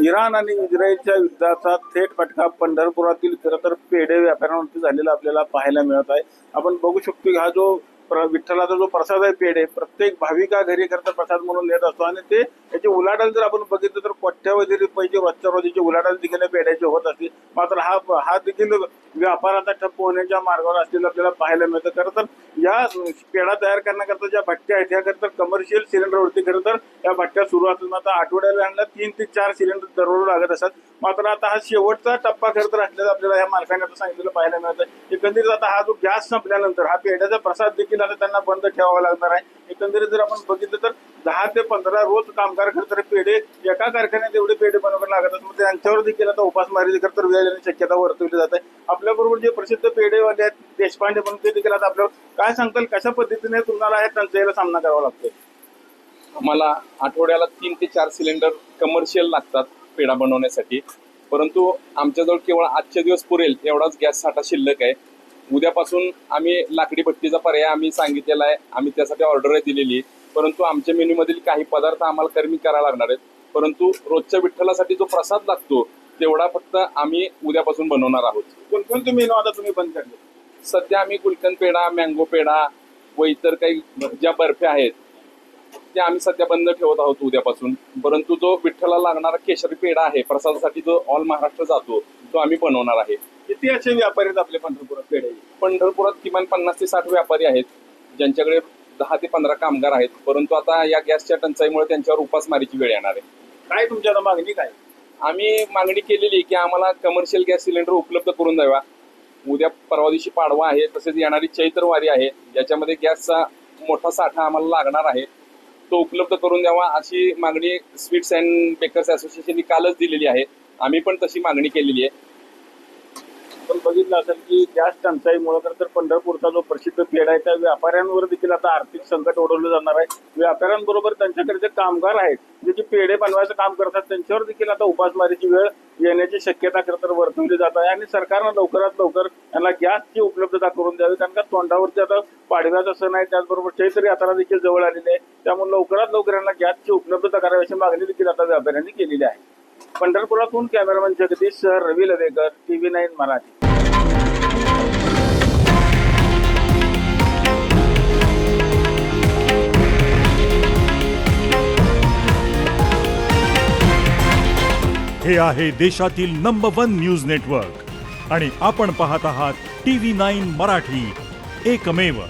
Iran आणि इस्रायलच्या युद्धाचा थेट फटका पंढरपुरातील खरं तर पेढे व्यापाऱ्यांवरती झालेला आपल्याला पाहायला मिळत आहे. आपण बघू शकतो की हा जो विठ्ठलाचा जो प्रसाद आहे पेढे प्रत्येक भाविका घरी खरं तर प्रसाद म्हणून नेत असतो आणि ते याची उलाढाल जर आपण बघितलं तर कोट्यावधी रुपयाची रोजच्या रोजीची उलाढाल देखील पेढ्याची होत असते. मात्र हा देखील व्यापाराचा ठप्प होण्याच्या मार्गावर असलेलं आपल्याला पाहायला मिळतं. खरं तर या पेढा तयार करण्याकरता ज्या भट्ट्या आहेत ह्या खरं तर कमर्शियल सिलेंडरवरती खरं तर या भट्ट्या सुरू असतात. आता आठवड्याला 3 ते 4 सिलेंडर दररोज लागत असतात. मात्र आता हा शेवटचा टप्पा खरं तर असल्याचं आपल्याला या मालकाने आता सांगितलेलं पाहायला मिळतं. एकंदरीत आता हा जो गॅस संपल्यानंतर हा पेढ्याचा प्रसाद देखील आता त्यांना बंद ठेवावा लागणार आहे. एकंदरीत जर आपण बघितलं तर 10 ते 15 रोज कामगार खरं तर पेढे एका कारखान्यात एवढे पेढे बनवायला लागत असतात. त्यांच्यावर देखील आता उपासमारी खरं तर वेळ येण्याची शक्यता वर्तवली जात आहे. आपल्याबरोबर जे प्रसिद्ध पेढेवाले आहेत देशपांडे म्हणून ते देखील आता आपल्याला काय सांगताल कशा पद्धतीने तुम्हाला या टंचाईला सामना करावा लागतोय? आम्हाला आठवड्याला 3 ते 4 सिलेंडर कमर्शियल लागतात पेढा बनवण्यासाठी, परंतु आमच्याजवळ केवळ आजचे दिवस पुरेल एवढाच गॅस साठा शिल्लक आहे. उद्यापासून आम्ही लाकडी भट्टीचा पर्याय आम्ही सांगितलेला आहे, आम्ही त्यासाठी ऑर्डर दिलेली आहे. परंतु आमच्या मेन्यूमधील काही पदार्थ आम्हाला कमी करायला लागणार आहेत. परंतु रोजच्या विठ्ठलासाठी जो प्रसाद लागतो तेवढा फक्त आम्ही उद्यापासून बनवणार आहोत. कोणकोणते मेनू आता तुम्ही बंद करले? सध्या आम्ही गुलकंद पेढा, मँगो पेढा व इतर काही ज्या बर्फ्या आहेत त्या आम्ही सध्या बंद ठेवत आहोत उद्यापासून. परंतु जो विठ्ठला लागणारा केशरी पेढा आहे प्रसादासाठी जो ऑल महाराष्ट्र जातो तो आम्ही बनवणार आहे. किती असे व्यापारी आहेत आपले पंढरपुरात पेढे? पंढरपुरात किमान 50 ते 60 व्यापारी आहेत ज्यांच्याकडे 10 ते 15 कामगार आहेत. परंतु आता या गॅसच्या टंचाईमुळे त्यांच्यावर उपासमारीची वेळ येणार आहे. काय तुमच्या आता मागणी काय? आम्ही मागणी केलेली की आम्हाला कमर्शियल गॅस सिलेंडर उपलब्ध करून द्यावा. उद्या परवा दिवशी पाडवा आहे, तसेच येणारी चैत्रवारी आहे ज्याच्यामध्ये गॅसचा मोठा साठा आम्हाला लागणार आहे, तो उपलब्ध करून द्यावा अशी मागणी स्वीट्स अँड बेकर्स असोसिएशनने कालच दिलेली आहे. आम्ही पण तशी मागणी केलेली आहे. पण बघितलं असेल की गॅस टंचाईमुळे खरं तर पंढरपूरचा जो प्रसिद्ध पेढा आहे त्या व्यापाऱ्यांवर देखील आता आर्थिक संकट ओढवलं जाणार आहे. व्यापाऱ्यांबरोबर त्यांच्याकडे जे कामगार आहेत जे की पेढे बनवायचं काम करतात त्यांच्यावर देखील आता उपासमारीची वेळ येण्याची शक्यता खरं तर वर्तवली जात आहे. आणि सरकारनं लवकरात लवकर यांना गॅसची उपलब्धता करून द्यावी, कारण का तोंडावरती आता पाडव्याचा सण आहे, त्याचबरोबर चैत्र यात्रा देखील जवळ आलेली आहे. त्यामुळे लवकरात लवकर यांना गॅसची उपलब्धता करावी अशी मागणी देखील आता व्यापाऱ्यांनी केलेली आहे. पंढरपुरातून कॅमेरामॅन जगदीश सह रवी लवेकर, TV9 मराठी. हे आहे देशातील नंबर 1 न्यूज नेटवर्क आणि आपण पाहत आहात TV9 मराठी, एकमेव.